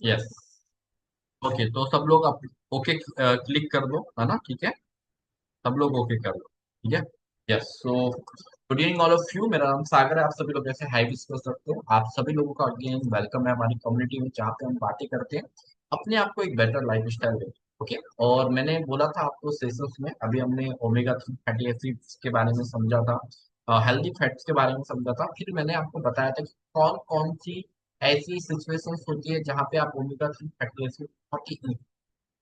Yes. Okay, तो सब लोग अब ओके क्लिक कर दो, है ना, ठीक है। सब लोग ओके कर दो, ठीक है। Yes, so good evening all of you, मेरा नाम सागर है। आप सभी लोग ऐसे हाई विश कर सकते हो। आप सभी लोगों का अगेन वेलकम है हमारी कम्युनिटी में, जहाँ पे हम बातें करते हैं अपने आप को एक बेटर लाइफ स्टाइल दे। ओके, और मैंने बोला था आपको सेशंस में, अभी हमने ओमेगा 3 फैटी एसिड्स के बारे में समझा था, हेल्दी फैट्स के बारे में समझा था, फिर मैंने आपको बताया था कि कौन कौन सी ऐसी सिचुएशंस होती है जहाँ पे आप ओमेगा 3 फैटी एसिड बहुत ही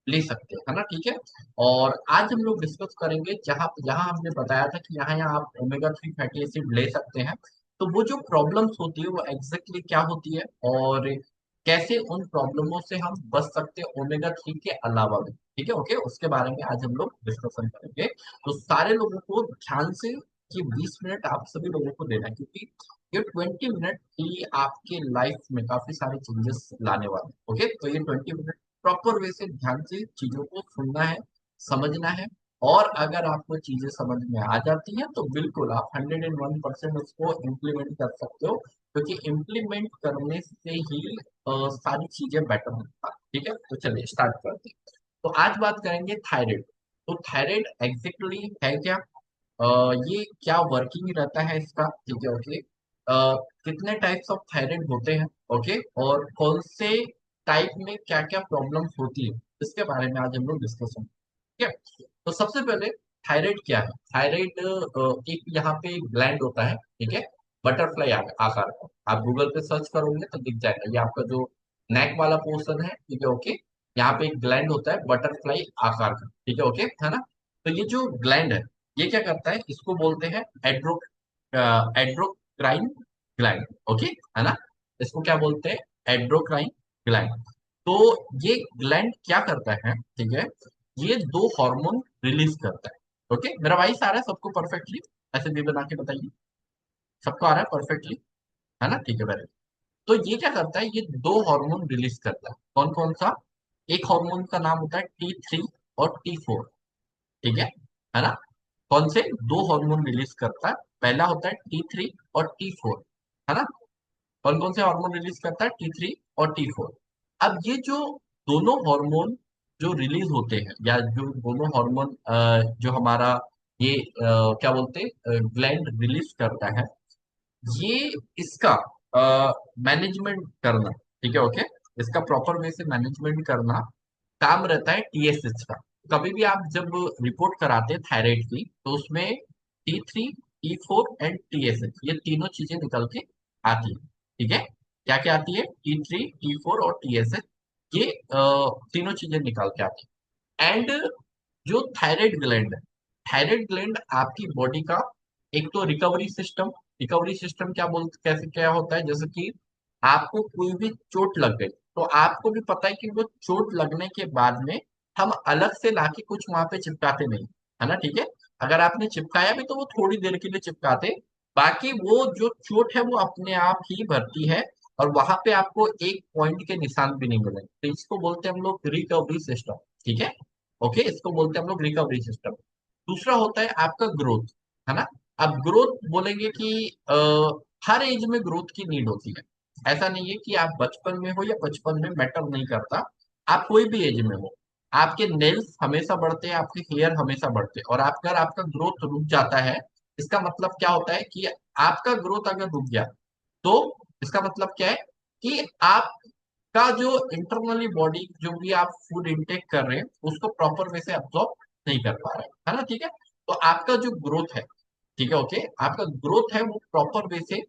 ले सकते हैं, है ना, ठीक है। और आज हम लोग डिस्कस करेंगे जहाँ जहाँ हमने बताया था कि यहाँ यहाँ आप ओमेगा 3 फैटी एसिड ले सकते हैं। तो वो जो प्रॉब्लम्स होती है वो एग्जैक्टली क्या होती है, और कैसे उन प्रॉब्लमों से हम बच सकते हैं ओमेगा 3 के अलावा भी, ठीक है। ओके, उसके बारे में आज हम लोग डिस्कशन करेंगे। तो सारे लोगों को ध्यान से, कि 20 मिनट आप सभी लोगों को देना है, क्योंकि ये 20 मिनट ही आपके लाइफ में काफी सारे चेंजेस लाने वाले हैं। ओके, तो ये 20 मिनट प्रॉपर वे से ध्यान से चीजों को सुनना है, समझना है। और अगर आपको चीजें समझ में आ जाती हैं तो बिल्कुल आप 101% उसको इम्प्लीमेंट कर सकते हो, क्योंकि इम्प्लीमेंट करने से ही सारी चीजें बेटर होता है, ठीक है। तो चलिए स्टार्ट करते हैं। तो आज बात करेंगे थायराइड। तो थायराइड एग्जैक्टली है क्या, ये क्या वर्किंग रहता है इसका, ठीक है। ओके, कितने टाइप्स ऑफ थायराइड होते हैं, ओके, और कौन से टाइप में क्या क्या प्रॉब्लम्स होती है, इसके बारे में आज हम लोग डिस्कशन, ठीक है। तो सबसे पहले थायराइड क्या है। थायराइड एक यहाँ पे एक ग्लैंड होता है, ठीक है, बटरफ्लाई आकार का। आप गूगल पे सर्च करोगे तो दिख जाएगा, ये आपका जो नेक वाला पोर्शन है, ठीक है। ओके, यहाँ पे एक ग्लैंड होता है बटरफ्लाई आकार का, ठीक है। ओके, है ना। तो ये जो ग्लैंड है, ये क्या करता है, इसको बोलते हैं एड्रोक्राइन ग्लैंड, ओके, है ना। इसको क्या बोलते हैं, एड्रोक्राइन ग्लैंड। तो ये ग्लैंड क्या करता है, ठीक है, ये दो हार्मोन रिलीज करता है। ओके, मेरा वॉइस आ रहा है सबको परफेक्टली, ऐसे भी बना के बताइए, सबको आ रहा है परफेक्टली, है ना, ठीक है, वेरी। तो ये क्या करता है, ये दो हार्मोन रिलीज करता है। कौन कौन सा, एक हार्मोन का नाम होता है T3 और T4, ठीक है ना। कौन से दो हार्मोन रिलीज करता है, पहला होता है T3 और T4, है ना। कौन कौन से हार्मोन रिलीज करता है, T3 और T4। अब ये जो दोनों हार्मोन जो रिलीज होते हैं, या जो दोनों हार्मोन जो हमारा ये क्या बोलते हैं ग्लैंड रिलीज करता है, ये इसका मैनेजमेंट करना, ठीक है। ओके, इसका प्रॉपर वे से मैनेजमेंट करना काम रहता है TSH का। कभी भी आप जब रिपोर्ट कराते हैं थायराइड की, तो उसमें T3, T4 एंड TSH, ये तीनों चीजें निकल के आती है, ठीक है। क्या क्या आती है, T3, T4 और TSH, ये तीनों चीजें निकल के आती है। एंड जो थायराइड ग्लैंड है, थायराइड ग्लैंड आपकी बॉडी का एक तो रिकवरी सिस्टम क्या कैसे क्या होता है, जैसे कि आपको कोई भी चोट लग गई, तो आपको भी पता है कि वो चोट लगने के बाद में हम अलग से लाके कुछ वहां पे चिपकाते नहीं, है ना, ठीक है। अगर आपने चिपकाया भी तो वो थोड़ी देर के लिए चिपकाते, बाकी वो जो चोट है वो अपने आप ही भरती है, और वहां पे आपको एक पॉइंट के निशान भी नहीं मिलेंगे। तो इसको बोलते हैं हम लोग रिकवरी सिस्टम, ठीक है। ओके, इसको बोलते हैं हम लोग रिकवरी सिस्टम। दूसरा होता है आपका ग्रोथ, है ना। अब ग्रोथ बोलेंगे कि हर एज में ग्रोथ की नीड होती है। ऐसा नहीं है कि आप बचपन में हो या बचपन में मैटर नहीं करता, आप कोई भी एज में हो, आपके नेल्स हमेशा बढ़ते हैं, आपके हेयर हमेशा बढ़ते हैं। और अगर आपका ग्रोथ रुक जाता है, इसका मतलब क्या होता है कि आपका ग्रोथ अगर रुक गया, तो इसका मतलब क्या है कि आपका जो इंटरनली बॉडी जो भी आप फूड इंटेक कर रहे हैं उसको प्रॉपर वे से अब्सॉर्ब नहीं कर पा रहे हैं, है ना, ठीक है। तो आपका जो ग्रोथ है, ठीक है, ओके, आपका ग्रोथ है वो प्रॉपर वे से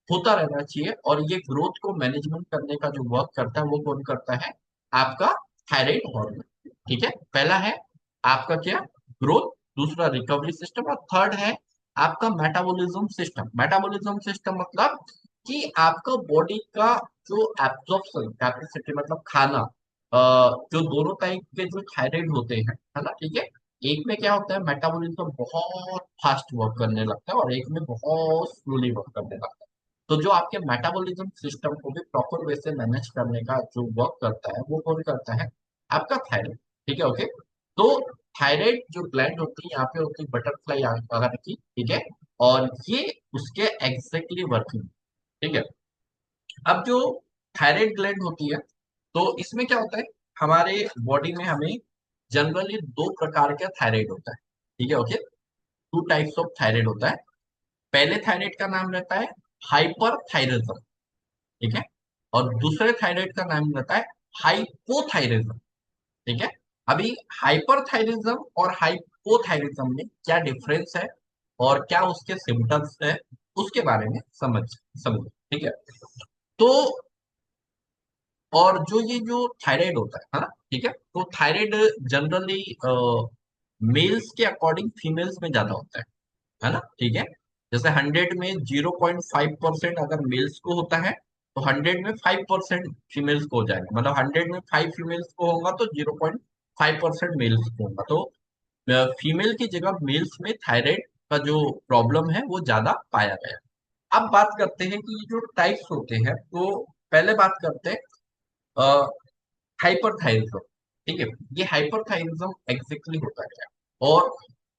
होता रहना चाहिए। और ये ग्रोथ को मैनेजमेंट करने का जो वर्क करता है वो कौन करता है, आपका थायराइड हार्मोन, ठीक है। पहला है आपका क्या, ग्रोथ, दूसरा रिकवरी सिस्टम, और थर्ड है आपका मेटाबॉलिज्म सिस्टम। मेटाबॉलिज्म सिस्टम मतलब कि आपका बॉडी का जो एब्जॉर्प्शन कैपेसिटी, मतलब खाना, जो दोनों टाइप के जो थायराइड होते हैं, है ना, ठीक है। एक में क्या होता है, मेटाबॉलिज्म बहुत फास्ट वर्क करने लगता है, और एक में बहुत स्लोली वर्क करने लगता है। तो जो आपके मेटाबॉलिज्म सिस्टम को भी प्रॉपर वे से मैनेज करने का जो वर्क करता है वो कौन करता है, आपका थायराइड, ठीक है। ओके, तो थायराइड जो ग्लैंड होती है यहाँ पे होती है बटरफ्लाई आकार की, ठीक है। और ये उसके एग्जैक्टली वर्किंग, ठीक है। अब जो थायराइड ग्लैंड होती है, तो इसमें क्या होता है, हमारे बॉडी में हमें जनरली दो प्रकार का थायराइड होता है, ठीक है, okay. Two types of thyroid होता है। पहले थायराइड का नाम रहता है हाइपर थायरिज्म, ठीक है, और दूसरे थायराइड का नाम रहता है हाइपोथायरिज्म, ठीक है। अभी हाइपरथायरिज्म और हाइपोथायरिज्म में क्या डिफरेंस है और क्या उसके सिम्टम्स है, उसके बारे में समझ, ठीक है। तो और जो ये जो थायराइड होता है ना, ठीक है, तो थायराइड जनरली मेल्स के अकॉर्डिंग फीमेल्स में ज्यादा होता है ना, ठीक है। जैसे 100 में 0.5% अगर मेल्स को होता है, तो 100 में 5% फीमेल्स को हो जाएगा, मतलब 100 में 5 फीमेल्स को होगा तो 0.5% मेल्स को होगा। तो फीमेल की जगह मेल्स में थायराइड का जो प्रॉब्लम है वो ज्यादा पाया गया। अब बात करते हैं कि ये जो टाइप्स होते हैं, तो पहले बात करते हैं हाइपरथायरिज्म, ठीक है। ये हाइपरथायरिज्म एग्जैक्टली होता है क्या, और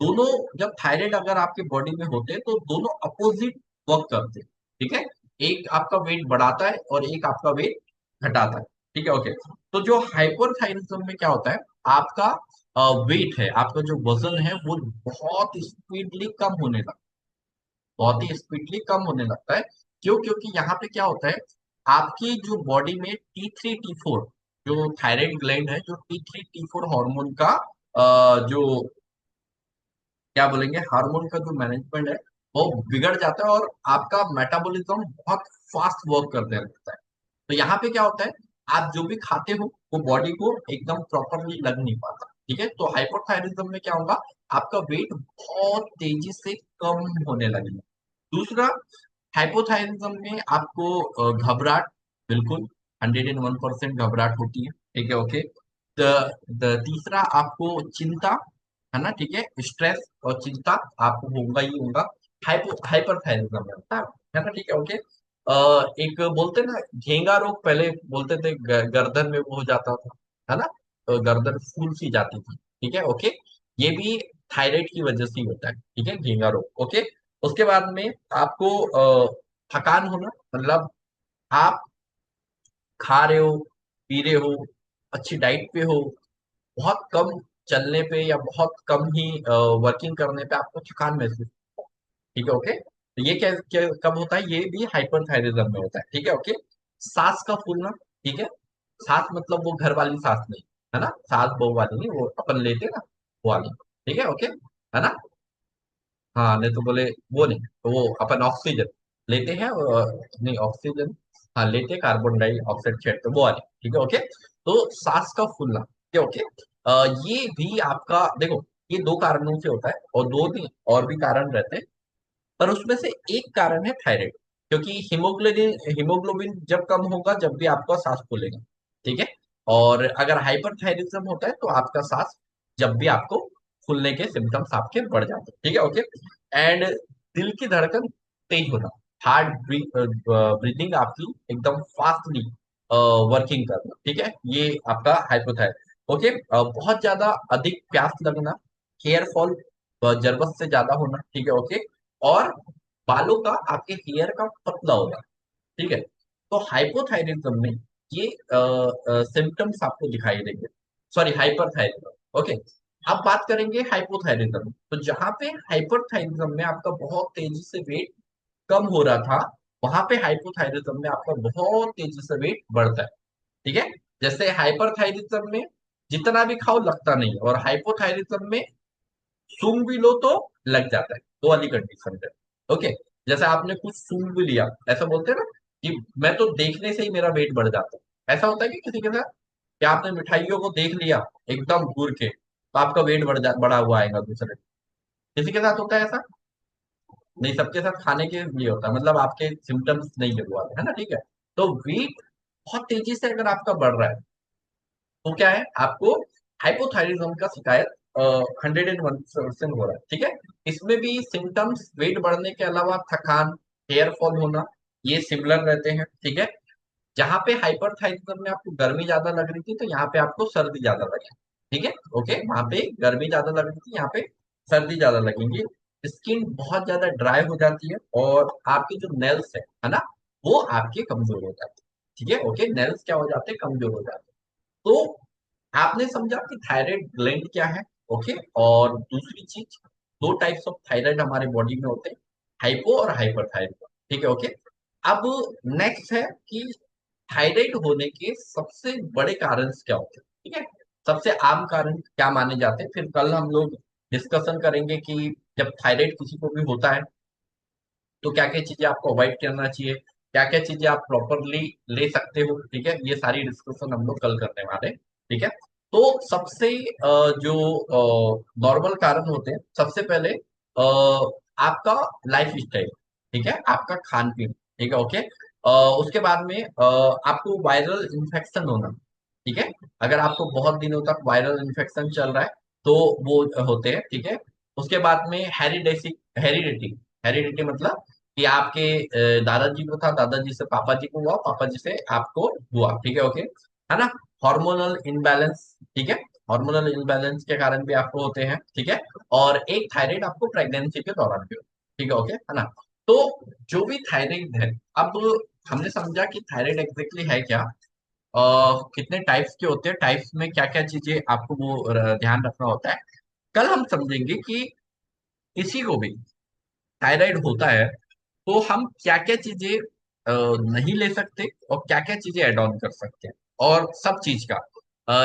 दोनों जब थायराइड अगर आपके बॉडी में होते हैं तो दोनों अपोजिट वर्क करते हैं, ठीक है। एक आपका वेट बढ़ाता है और एक आपका वेट घटाता है, ठीक है, ओके। तो जो हाइपरथायरिज्म में क्या होता है, आपका वेट है, आपका जो वजन है वो बहुत स्पीडली कम होने लगता है, बहुत ही स्पीडली कम होने लगता है। क्यों? क्योंकि यहाँ पे क्या होता है, आपकी जो बॉडी में T3 T4, जो थायराइड ग्लैंड है, जो T3 T4 हार्मोन का जो क्या बोलेंगे, हार्मोन का जो मैनेजमेंट है वो बिगड़ जाता है और आपका मेटाबॉलिज्म बहुत फास्ट वर्क करने लगता है। तो यहाँ पे क्या होता है, आप जो भी खाते हो वो बॉडी को एकदम प्रॉपरली लग नहीं पाता, ठीक है। तो हाइपोथायरिज्म में क्या होगा, आपका वेट बहुत तेजी से कम होने लगेगा। दूसरा, हाइपोथायरिज्म में आपको घबराहट, बिल्कुल 101% घबराहट होती है, ठीक है, ओके। तीसरा, आपको चिंता, है ना, ठीक है, स्ट्रेस और चिंता आपको होगा ही होगा, हाइपरथायरिज्म में होता है ना, ठीक है, ओके। एक बोलते ना घेंगा रोग, पहले बोलते थे गर्दन में वो हो जाता था, है ना, तो गर्दन फूल सी जाती थी, ठीक है, ओके। ये भी थायराइड की वजह से ही होता है, ठीक है, घेंगा रोग, ओके। उसके बाद में आपको थकान होना, मतलब आप खा रहे हो, पी रहे हो, अच्छी डाइट पे हो, बहुत कम चलने पे या बहुत कम ही वर्किंग करने पे आपको थकान महसूस, ठीक है, ओके। तो ये क्या कब होता है, ये भी हाइपरथायरिज्म में होता है, ठीक है, ओके। सांस का फूलना, ठीक है, सांस मतलब वो घर वाली सांस नहीं, है ना, सांस बहू वाली नहीं, वो अपन लेते हैं ना, वो वाली, ठीक है, ओके, है ना। हाँ, नहीं तो बोले वो नहीं, तो वो अपन ऑक्सीजन लेते हैं, नहीं ऑक्सीजन, हाँ लेते हैं, कार्बन डाइऑक्साइड छेड़ते हैं, वो वाले, ठीक है, ओके। तो सांस का फूलना, ठीक है, ओके। ये भी आपका देखो, ये दो कारणों से होता है और दो नहीं और भी कारण रहते हैं, पर उसमें से एक कारण है थायराइड। क्योंकि हीमोग्लोबिन हीमोग्लोबिन जब कम होगा जब भी आपका सांस फूलेगा, ठीक है। और अगर हाइपरथायरिज्म होता है तो आपका सांस जब भी आपको फूलने के सिम्टम्स आपके बढ़ जाते हैं, ठीक है, ओके। एंड दिल की धड़कन तेज होना, हार्ट ब्रीदिंग आपकी एकदम फास्टली वर्किंग करना, ठीक है, ये आपका हाइपोथायराइड, ओके। बहुत ज्यादा अधिक प्यास लगना, हेयर फॉल जरूरत से ज्यादा होना, ठीक है, ओके। और बालों का, आपके हेयर का पतला होगा, ठीक है। तो हाइपोथायरिज्म में ये सिम्टम्स आपको दिखाई देंगे, सॉरी हाइपरथायरिज्म, ओके। अब बात करेंगे हाइपोथायरिज्म, तो जहां पे हाइपरथायरिज्म में आपका बहुत तेजी से वेट कम हो रहा था, वहां पे हाइपोथायरिज्म में आपका बहुत तेजी से वेट बढ़ता है, ठीक है। जैसे हाइपरथायरिज्म में जितना भी खाओ लगता नहीं, और हाइपोथायरिज्म में सूंघ भी लो तो लग जाता है, वो वाली कंडीशन है, ओके। जैसे आपने कुछ सूंघ भी लिया, ऐसा बोलते हैं ना कि मैं तो देखने से ही मेरा वेट बढ़ जाता है, ऐसा होता है कि किसी के साथ, क्या आपने मिठाइयों को देख लिया एकदम दूर के तो आपका वेट बढ़ा हुआ आएगा दूसरे, किसी के साथ होता है ऐसा, नहीं, सबके साथ खाने के लिए होता है, मतलब आपके सिम्टम्स नहीं है वो वाले, है ना, ठीक है। तो वेट बहुत तेजी से अगर आपका बढ़ रहा है तो क्या है, आपको हाइपोथायरिज्म का शिकायत 101% हो रहा है, ठीक है। इसमें भी सिम्टम्स वेट बढ़ने के अलावा थकान, हेयर फॉल होना, ये सिमिलर रहते हैं, ठीक है। जहां पे हाइपरथायरिज्म में आपको गर्मी ज्यादा लग रही थी तो यहाँ पे आपको सर्दी ज्यादा लगे, ठीक है, ओके। वहां पे गर्मी ज्यादा लग रही थी, यहाँ पे सर्दी ज्यादा लगेंगी। स्किन बहुत ज्यादा ड्राई हो जाती है और आपके जो नेल्स है ना, वो आपके कमजोर हो जाते हैं, ठीक है, ओके। नेल्स क्या हो जाते हैं, कमजोर हो जाते हैं। तो आपने समझा कि थायराइड ग्लैंड क्या है। ओके, और दूसरी चीज, दो टाइप्स ऑफ थायराइड हमारे बॉडी में होते हैं, हाइपो और हाइपर थायराइड। ठीक है, ओके। अब नेक्स्ट है कि थायराइड होने के सबसे बड़े कारण क्या होते हैं, ठीक है, सबसे आम कारण क्या माने जाते हैं, फिर कल हम लोग डिस्कशन करेंगे कि जब थायराइड किसी को भी होता है तो क्या क्या चीजें आपको अवॉइड करना चाहिए, क्या क्या चीजें आप प्रॉपरली ले सकते हो। ठीक है, ये सारी डिस्कशन हम लोग कल करने वाले हैं। ठीक है, तो सबसे जो नॉर्मल कारण होते हैं, सबसे पहले आपका लाइफ स्टाइल, ठीक है, आपका खान पीन। ठीक है, ओके। उसके बाद में आपको वायरल इन्फेक्शन होना। ठीक है, अगर आपको बहुत दिनों तक वायरल इन्फेक्शन चल रहा है तो वो होते हैं। ठीक है, उसके बाद में हेरिडिटी। हेरिडिटी मतलब कि आपके दादाजी को था, दादाजी से पापा जी को हुआ, पापा जी से आपको हुआ। ठीक है, ओके, है ना। हार्मोनल इनबैलेंस, ठीक है, हार्मोनल इनबैलेंस के कारण भी आपको होते हैं। ठीक है, और एक थायराइड आपको प्रेगनेंसी के दौरान भी होता है। ठीक है, ओके, है ना। तो जो भी थायराइड है, अब हमने समझा कि थायराइड एग्जैक्टली है क्या, कितने टाइप्स के होते हैं, टाइप्स में क्या क्या चीजें आपको वो ध्यान रखना होता है। कल हम समझेंगे कि किसी को भी थायराइड होता है तो हम क्या क्या चीजें नहीं ले सकते और क्या क्या चीजें ऐड ऑन कर सकते हैं, और सब चीज का,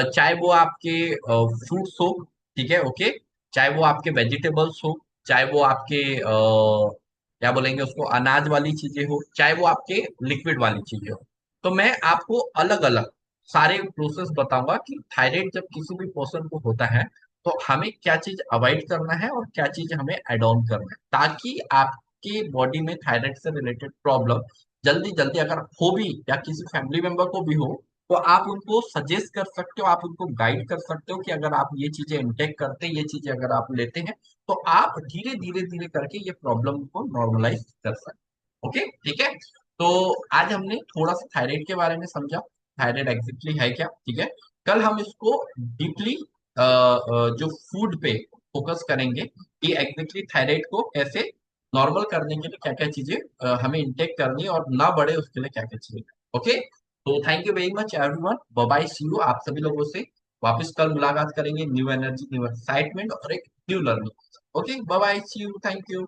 चाहे वो आपके फ्रूट्स हो, ठीक है, ओके, चाहे वो आपके वेजिटेबल्स हो, चाहे वो आपके क्या बोलेंगे उसको, अनाज वाली चीजें हो, चाहे वो आपके लिक्विड वाली चीजें हो। तो मैं आपको अलग अलग सारे प्रोसेस बताऊंगा कि थायराइड जब किसी भी पर्सन को होता है तो हमें क्या चीज अवॉइड करना है और क्या चीज हमें एड ऑन करना है, ताकि आपके बॉडी में थायराइड से रिलेटेड प्रॉब्लम जल्दी जल्दी अगर हो भी या किसी फैमिली मेंबर को भी हो तो आप उनको सजेस्ट कर सकते हो, आप उनको गाइड कर सकते हो कि अगर आप ये चीजें इंटेक करते हैं, ये चीजें अगर आप लेते हैं तो आप धीरे धीरे धीरे करके ये प्रॉब्लम को नॉर्मलाइज कर सकते हैं। ओके, ठीक है। तो आज हमने थोड़ा सा थायराइड के बारे में समझा, थायराइड एग्जैक्टली है क्या। ठीक है, कल हम इसको डीपली जो फूड पे फोकस करेंगे कि एग्जैक्टली थायराइड को कैसे नॉर्मल करने के लिए क्या क्या चीजें हमें इंटेक करनी है और ना बढ़े उसके लिए क्या क्या चीजें। ओके, तो thank you very much everyone, bye bye, see you. आप सभी लोगों से वापस कल मुलाकात करेंगे, न्यू एनर्जी, न्यू एक्साइटमेंट और एक new learning. Okay, bye bye, see you, thank you.